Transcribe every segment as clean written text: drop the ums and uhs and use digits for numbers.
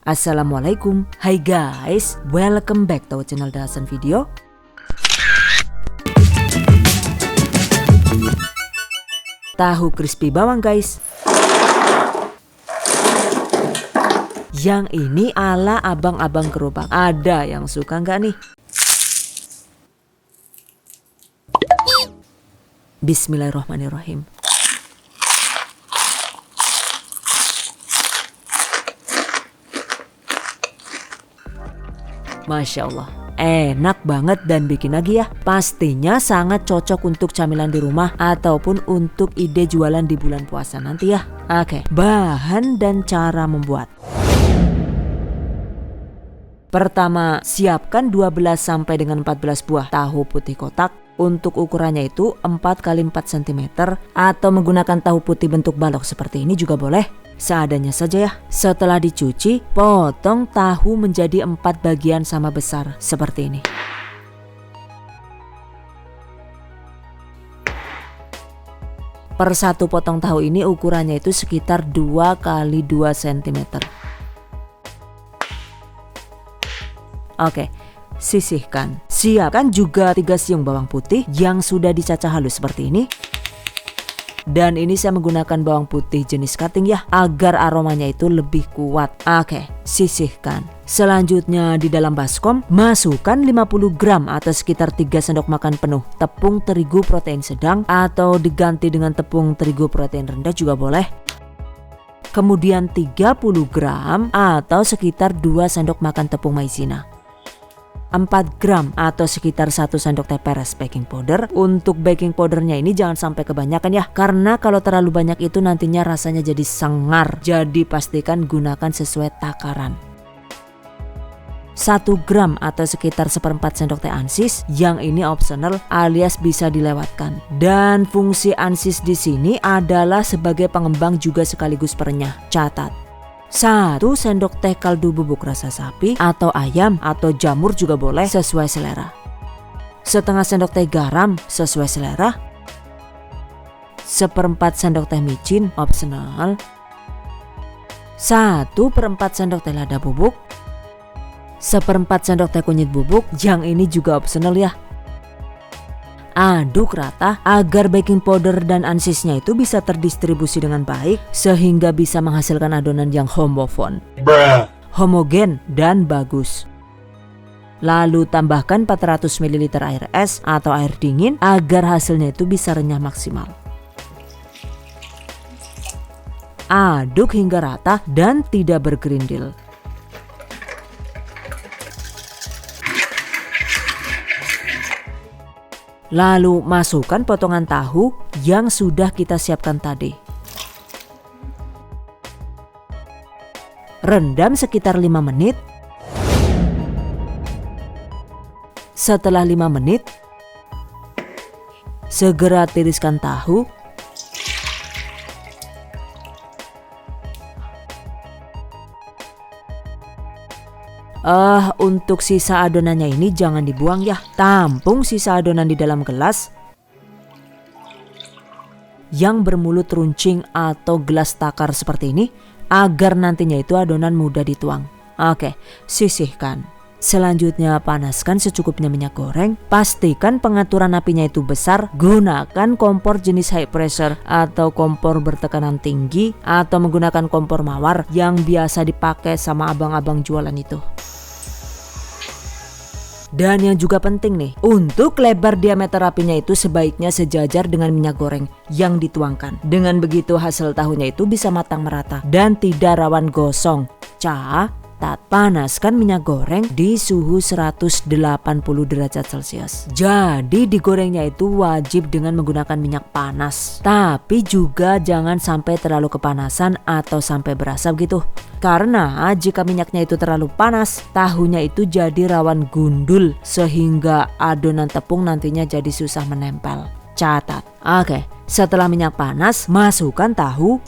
Assalamualaikum. Hai guys, welcome back to our channel Dasan Video. Tahu crispy bawang guys. Yang ini ala abang-abang gerobak. Ada yang suka nggak nih? Bismillahirrahmanirrahim. Masya Allah, enak banget dan bikin lagi ya. Pastinya sangat cocok untuk camilan di rumah ataupun untuk ide jualan di bulan puasa nanti ya. Oke, bahan dan cara membuat. Pertama, siapkan 12 sampai dengan 14 buah tahu putih kotak. Untuk ukurannya itu 4 x 4 cm atau menggunakan tahu putih bentuk balok seperti ini juga boleh. Seadanya saja ya. Setelah dicuci, potong tahu menjadi 4 bagian sama besar seperti ini. Per satu potong tahu ini ukurannya itu sekitar 2 x 2 cm. Oke, sisihkan. Siapkan juga 3 siung bawang putih yang sudah dicacah halus seperti ini. Dan ini saya menggunakan bawang putih jenis cutting ya, agar aromanya itu lebih kuat. Oke, sisihkan. Selanjutnya di dalam baskom, masukkan 50 gram atau sekitar 3 sendok makan penuh tepung terigu protein sedang atau diganti dengan tepung terigu protein rendah juga boleh. Kemudian 30 gram atau sekitar 2 sendok makan tepung maizena. 4 gram atau sekitar 1 sendok teh peres baking powder. Untuk baking powdernya ini jangan sampai kebanyakan ya, karena kalau terlalu banyak itu nantinya rasanya jadi sangar. Jadi pastikan gunakan sesuai takaran. 1 gram atau sekitar 1/4 sendok teh ansis, yang ini optional alias bisa dilewatkan. Dan fungsi ansis di sini adalah sebagai pengembang juga sekaligus perenyah. Catat. 1 sendok teh kaldu bubuk rasa sapi atau ayam atau jamur juga boleh sesuai selera. Setengah sendok teh garam sesuai selera. 1/4 sendok teh micin optional. 1/4 sendok teh lada bubuk. 1/4 sendok teh kunyit bubuk, yang ini juga optional ya. Aduk rata agar baking powder dan ansisnya itu bisa terdistribusi dengan baik sehingga bisa menghasilkan adonan yang homogen dan bagus. Lalu tambahkan 400 ml air es atau air dingin agar hasilnya itu bisa renyah maksimal. Aduk hingga rata dan tidak bergerindil. Lalu masukkan potongan tahu yang sudah kita siapkan tadi. Rendam sekitar 5 menit. Setelah 5 menit, segera tiriskan tahu. Untuk sisa adonannya ini jangan dibuang ya. Tampung sisa adonan di dalam gelas yang bermulut runcing atau gelas takar seperti ini agar nantinya itu adonan mudah dituang. Oke, sisihkan. Selanjutnya panaskan secukupnya minyak goreng. Pastikan pengaturan apinya itu besar. Gunakan kompor jenis high pressure atau kompor bertekanan tinggi atau menggunakan kompor mawar yang biasa dipakai sama abang-abang jualan itu. Dan yang juga penting nih, untuk lebar diameter apinya itu sebaiknya sejajar dengan minyak goreng yang dituangkan. Dengan begitu hasil tahunya itu bisa matang merata dan tidak rawan gosong. Panaskan minyak goreng di suhu 180 derajat Celcius. Jadi digorengnya itu wajib dengan menggunakan minyak panas. Tapi juga jangan sampai terlalu kepanasan atau sampai berasap gitu. Karena jika minyaknya itu terlalu panas, tahunya itu jadi rawan gundul sehingga adonan tepung nantinya jadi susah menempel. Catat. Oke, setelah minyak panas, masukkan tahu.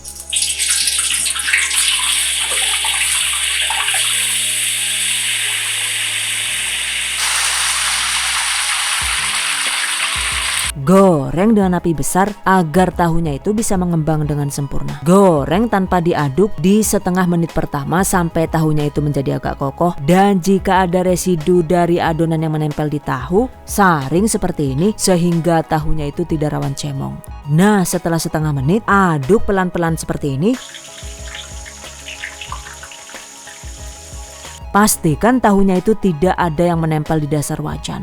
Goreng dengan api besar agar tahunya itu bisa mengembang dengan sempurna. Goreng tanpa diaduk di setengah menit pertama sampai tahunya itu menjadi agak kokoh. Dan jika ada residu dari adonan yang menempel di tahu, saring seperti ini sehingga tahunya itu tidak rawan cemong. Nah, setelah setengah menit, aduk pelan-pelan seperti ini. Pastikan tahunya itu tidak ada yang menempel di dasar wajan.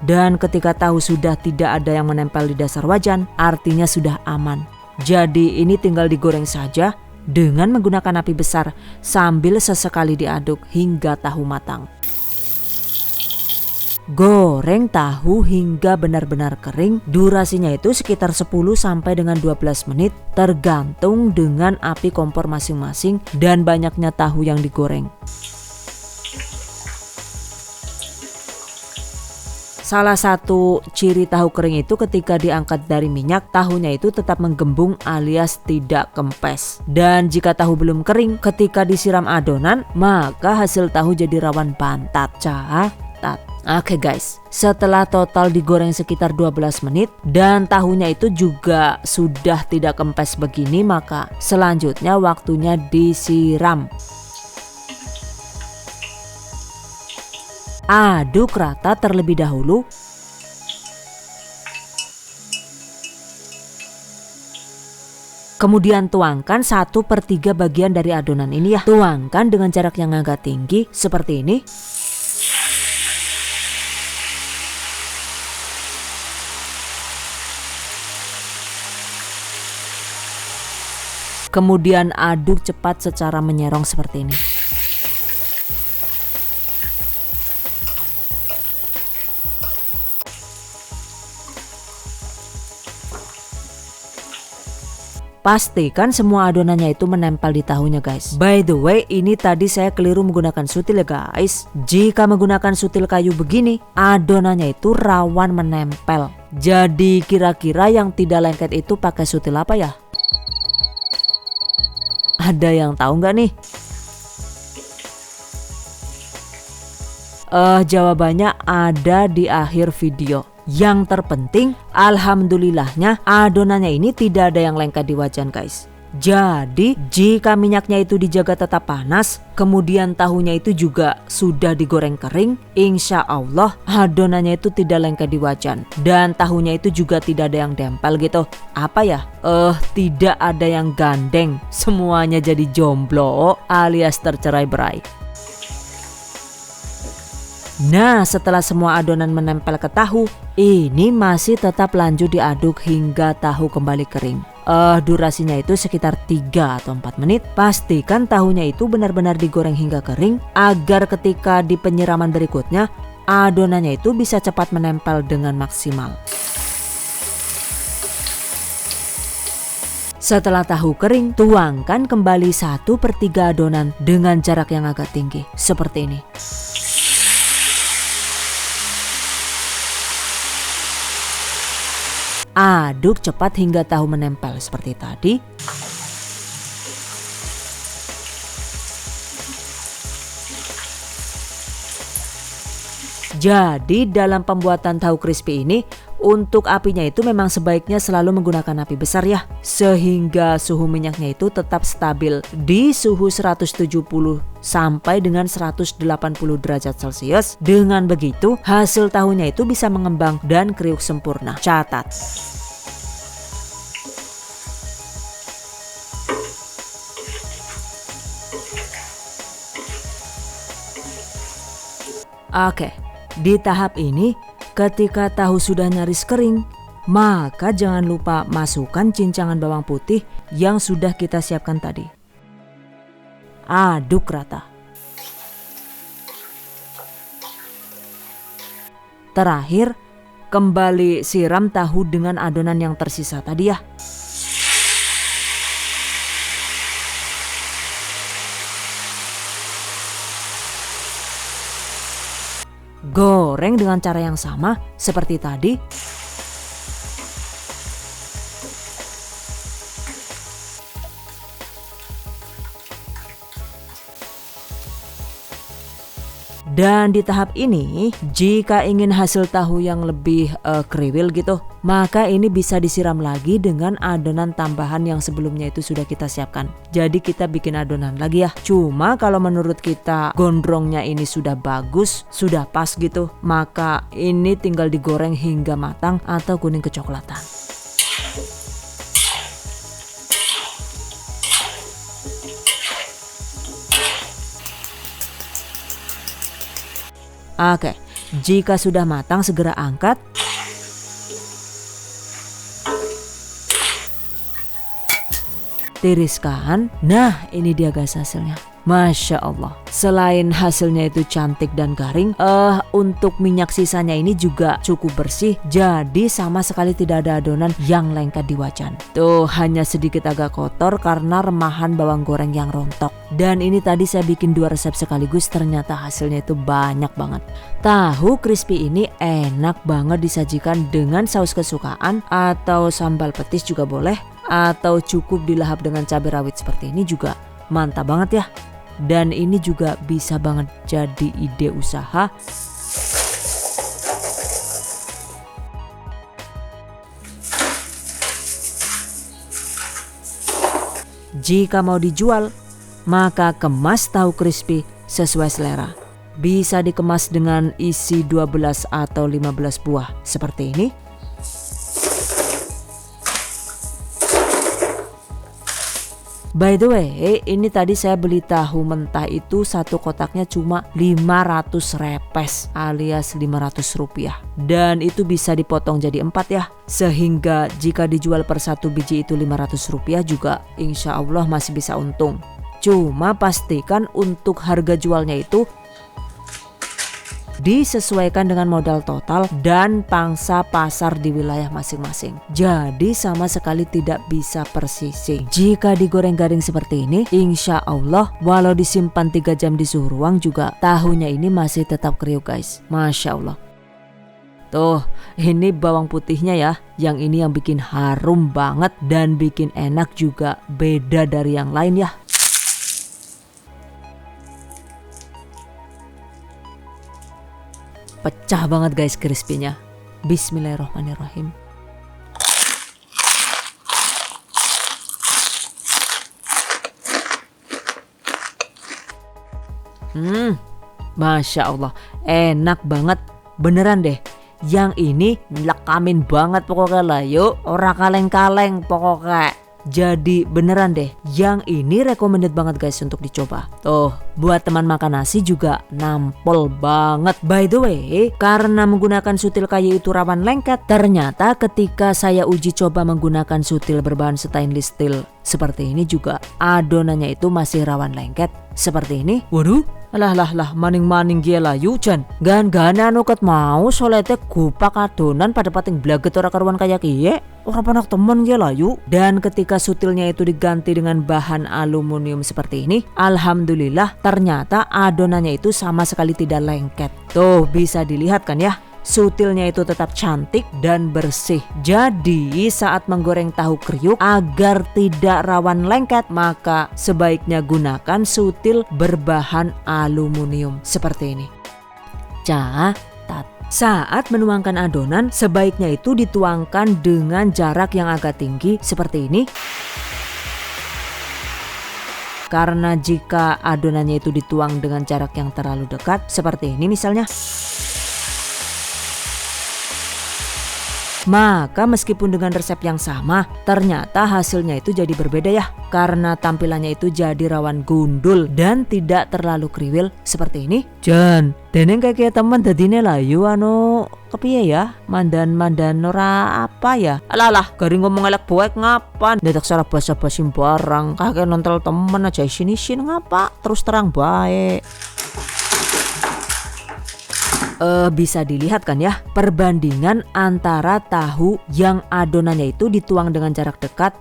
Dan ketika tahu sudah tidak ada yang menempel di dasar wajan, artinya sudah aman. Jadi ini tinggal digoreng saja dengan menggunakan api besar sambil sesekali diaduk hingga tahu matang. Goreng tahu hingga benar-benar kering, durasinya itu sekitar 10 sampai dengan 12 menit tergantung dengan api kompor masing-masing dan banyaknya tahu yang digoreng. Salah satu ciri tahu kering itu ketika diangkat dari minyak, tahunya itu tetap menggembung alias tidak kempes. Dan jika tahu belum kering, ketika disiram adonan, maka hasil tahu jadi rawan bantat, catat. Oke guys, setelah total digoreng sekitar 12 menit dan tahunya itu juga sudah tidak kempes begini, maka selanjutnya waktunya disiram. Aduk rata terlebih dahulu. Kemudian tuangkan 1/3 bagian dari adonan ini ya. Tuangkan dengan jarak yang agak tinggi seperti ini. Kemudian aduk cepat secara menyerong seperti ini. Pastikan semua adonannya itu menempel di tahunya guys. By the way, ini tadi saya keliru menggunakan sutil ya guys. Jika menggunakan sutil kayu begini, adonannya itu rawan menempel. Jadi kira-kira yang tidak lengket itu pakai sutil apa ya? Ada yang tahu nggak nih? Jawabannya ada di akhir video. Yang terpenting, alhamdulillahnya adonannya ini tidak ada yang lengket di wajan guys. Jadi jika minyaknya itu dijaga tetap panas, kemudian tahunya itu juga sudah digoreng kering, insya Allah adonannya itu tidak lengket di wajan. Dan tahunya itu juga tidak ada yang dempel gitu. Apa ya? Tidak ada yang gandeng. Semuanya jadi jomblo alias tercerai-berai. Nah, setelah semua adonan menempel ke tahu, ini masih tetap lanjut diaduk hingga tahu kembali kering. Durasinya itu sekitar 3 atau 4 menit. Pastikan tahunya itu benar-benar digoreng hingga kering agar ketika di penyiraman berikutnya adonannya itu bisa cepat menempel dengan maksimal. Setelah tahu kering, tuangkan kembali 1/3 adonan dengan jarak yang agak tinggi seperti ini. Aduk cepat hingga tahu menempel seperti tadi. Jadi dalam pembuatan tahu crispy ini, untuk apinya itu memang sebaiknya selalu menggunakan api besar ya, sehingga suhu minyaknya itu tetap stabil di suhu 170 sampai dengan 180 derajat Celcius. Dengan begitu hasil tahunya itu bisa mengembang dan kriuk sempurna. Catat. Oke, di tahap ini ketika tahu sudah nyaris kering, maka jangan lupa masukkan cincangan bawang putih yang sudah kita siapkan tadi. Aduk rata. Terakhir, kembali siram tahu dengan adonan yang tersisa tadi ya. Goreng dengan cara yang sama seperti tadi. Dan di tahap ini, jika ingin hasil tahu yang lebih kriwil gitu, maka ini bisa disiram lagi dengan adonan tambahan yang sebelumnya itu sudah kita siapkan. Jadi kita bikin adonan lagi ya. Cuma kalau menurut kita gondrongnya ini sudah bagus, sudah pas gitu, maka ini tinggal digoreng hingga matang atau kuning kecoklatan. Oke, jika sudah matang segera angkat. Tiriskan. Nah, ini dia guys hasilnya. Masya Allah. Selain hasilnya itu cantik dan garing, untuk minyak sisanya ini juga cukup bersih. Jadi sama sekali tidak ada adonan yang lengket di wajan. Tuh hanya sedikit agak kotor karena remahan bawang goreng yang rontok. Dan ini tadi saya bikin 2 resep sekaligus, ternyata hasilnya itu banyak banget. Tahu crispy ini enak banget disajikan dengan saus kesukaan atau sambal petis juga boleh, atau cukup dilahap dengan cabai rawit seperti ini juga mantap banget ya. Dan ini juga bisa banget jadi ide usaha. Jika mau dijual, maka kemas tahu crispy sesuai selera. Bisa dikemas dengan isi 12 atau 15 buah seperti ini. By the way, ini tadi saya beli tahu mentah itu satu kotaknya cuma 500 repes alias 500 rupiah. Dan itu bisa dipotong jadi 4 ya. Sehingga jika dijual per 1 biji itu 500 rupiah juga insya Allah masih bisa untung. Cuma pastikan untuk harga jualnya itu disesuaikan dengan modal total dan pangsa pasar di wilayah masing-masing. Jadi sama sekali tidak bisa persising. Jika digoreng garing seperti ini, insya Allah walau disimpan 3 jam di suhu ruang juga tahunya ini masih tetap kriuk guys. Masya Allah. Tuh, ini bawang putihnya ya. Yang ini yang bikin harum banget dan bikin enak juga, beda dari yang lain ya. Pecah banget guys crispy-nya. Bismillahirrahmanirrahim. Masya Allah, enak banget. Beneran deh, yang ini lekamin banget pokoknya lah yuk. Ora kaleng-kaleng pokoknya. Jadi beneran deh, yang ini recommended banget guys untuk dicoba. Tuh, buat teman makan nasi juga nampol banget. By the way, karena menggunakan sutil kayu itu rawan lengket, ternyata ketika saya uji coba menggunakan sutil berbahan stainless steel seperti ini juga adonannya itu masih rawan lengket seperti ini. Waduh, lah maning-maning gila yujan. Gan-gana nuket mau solete gupak adonan pada pating blaget ora karuan kayak kiye. Orang panak temen gila yuk. Dan ketika sutilnya itu diganti dengan bahan aluminium seperti ini, alhamdulillah ternyata adonannya itu sama sekali tidak lengket. Tuh bisa dilihat kan ya. Sutilnya itu tetap cantik dan bersih. Jadi saat menggoreng tahu kriuk agar tidak rawan lengket, maka sebaiknya gunakan sutil berbahan aluminium seperti ini. Catat, saat menuangkan adonan sebaiknya itu dituangkan dengan jarak yang agak tinggi seperti ini. Karena jika adonannya itu dituang dengan jarak yang terlalu dekat seperti ini misalnya, maka meskipun dengan resep yang sama, ternyata hasilnya itu jadi berbeda ya. Karena tampilannya itu jadi rawan gundul dan tidak terlalu kriwil seperti ini. Jan, deneng kayak temen dadine layu anu kepiye ya? Mandan ora apa ya? Alah, garing ngomong elek buek ngapan? Dadak salah basa-basi barang. Kakek nontel temen aja isin ngapa? Terus terang baik. Bisa dilihat kan ya perbandingan antara tahu yang adonannya itu dituang dengan jarak dekat,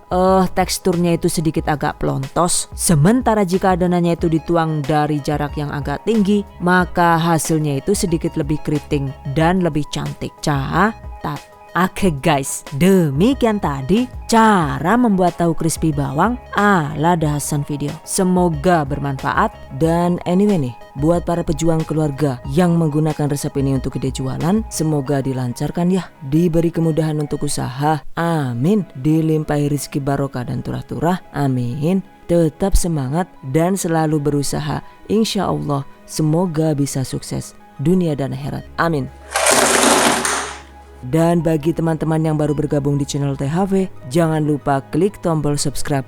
teksturnya itu sedikit agak pelontos, sementara jika adonannya itu dituang dari jarak yang agak tinggi, maka hasilnya itu sedikit lebih keriting dan lebih cantik. Catat. Oke guys, demikian tadi cara membuat tahu crispy bawang ala Dahasan video. Semoga bermanfaat. Dan anyway nih, buat para pejuang keluarga yang menggunakan resep ini untuk ide jualan, semoga dilancarkan ya, diberi kemudahan untuk usaha, amin, dilimpahi rezeki barokah dan turah-turah, amin. Tetap semangat dan selalu berusaha, insya Allah semoga bisa sukses dunia dan akhirat, amin. Dan bagi teman-teman yang baru bergabung di channel THV, jangan lupa klik tombol subscribe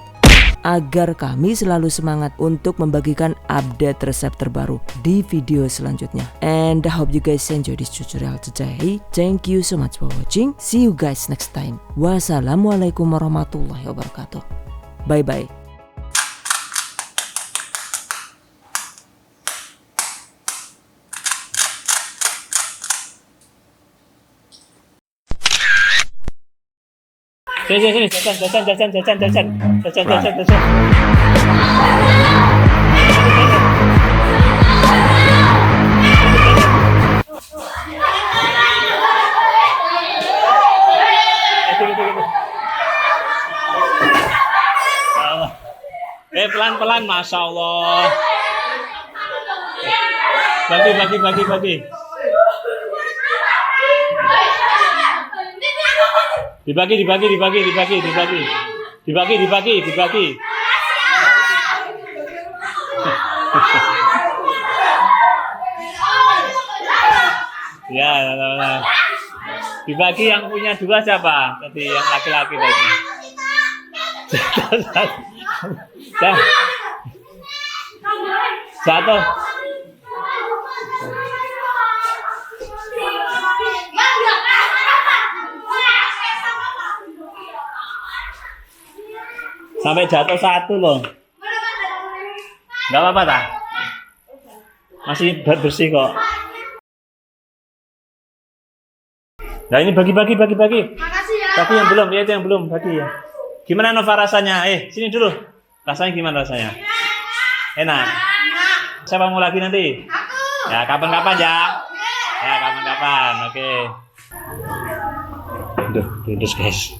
agar kami selalu semangat untuk membagikan update resep terbaru di video selanjutnya. And I hope you guys enjoy this tutorial today. Thank you so much for watching. See you guys next time. Wassalamualaikum warahmatullahi wabarakatuh. Bye bye. Sini, jajan. Pelan-pelan, masya Allah. Bagi. Dibagi. Ya, dibagi. Yang punya 2 siapa? Tadi yang laki-laki tadi. Satu. Sampai jatuh 1 loh. Gak apa-apa tak? Masih bersih kok. Nah ini bagi. Makasih ya. Tapi yang belum, ya itu yang belum bagi ya. Gimana Nova rasanya? Sini dulu. Rasanya gimana rasanya? Enak. Siapa mau lagi nanti? Aku. Ya kapan-kapan ya. Ya kapan-kapan. Oke. Aduh, terus guys.